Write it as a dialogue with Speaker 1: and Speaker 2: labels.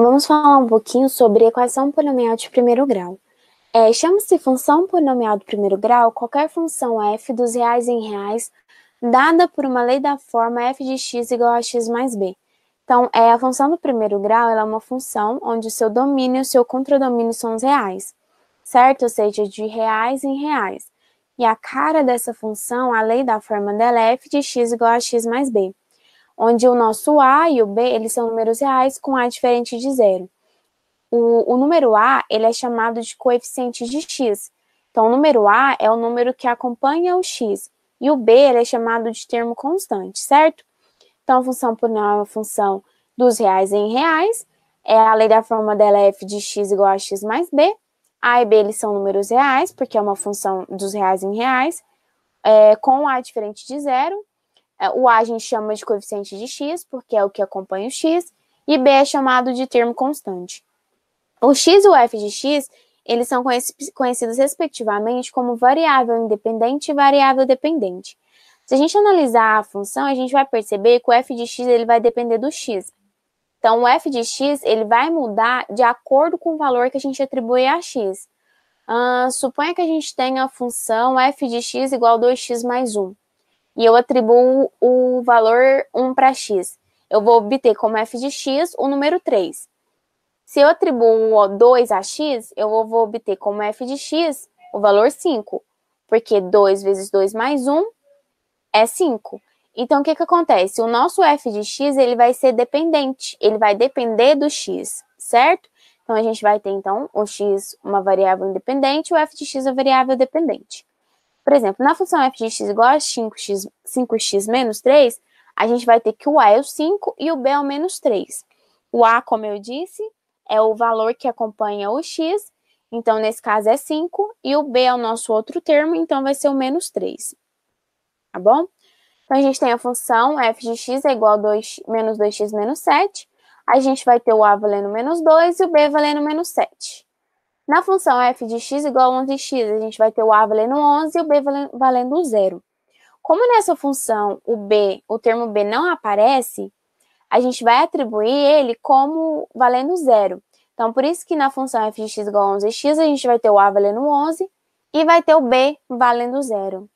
Speaker 1: Vamos falar um pouquinho sobre equação polinomial de primeiro grau. Chama-se função polinomial do primeiro grau qualquer função f dos reais em reais dada por uma lei da forma f de x igual a x mais b. Então, a função do primeiro grau ela é uma função onde o seu domínio e o seu contradomínio são os reais, certo? Ou seja, de reais em reais. E a cara dessa função, a lei da forma dela é f de x igual a x mais b, onde o nosso a e o b eles são números reais com a diferente de zero. O número a ele é chamado de coeficiente de x. Então, o número a é o número que acompanha o x. E o b ele é chamado de termo constante, certo? Então, a função polinomial é uma função dos reais em reais. A lei da forma dela é f de x igual a x mais b. A e b eles são números reais, porque é uma função dos reais em reais, com a diferente de zero. O a gente chama de coeficiente de x, porque é o que acompanha o x. E b é chamado de termo constante. O x e o f de x, eles são conhecidos respectivamente como variável independente e variável dependente. Se a gente analisar a função, a gente vai perceber que o f de x ele vai depender do x. Então, o f de x ele vai mudar de acordo com o valor que a gente atribui a x. Suponha que a gente tenha a função f de x igual a 2x mais 1. E eu atribuo o valor 1 para x. Eu vou obter como f de x o número 3. Se eu atribuo o 2 a x, eu vou obter como f de x o valor 5, porque 2 vezes 2 mais 1 é 5. Então, o que acontece? O nosso f de x ele vai ser dependente, ele vai depender do x, certo? Então, a gente vai ter, então, o x uma variável independente e o f de x a variável dependente. Por exemplo, na função f de x igual a 5x menos 3, a gente vai ter que o a é o 5 e o b é o menos 3. O a, como eu disse, é o valor que acompanha o x, então nesse caso é 5, e o b é o nosso outro termo, então vai ser o menos 3. Tá bom? Então a gente tem a função f de x é igual a menos 2x menos 7, a gente vai ter o a valendo menos 2 e o b valendo menos 7. Na função f de x igual a 11x, a gente vai ter o a valendo 11 e o b valendo 0. Como nessa função o termo b não aparece, a gente vai atribuir ele como valendo 0. Então, por isso que na função f de x igual a 11x, a gente vai ter o a valendo 11 e vai ter o b valendo 0.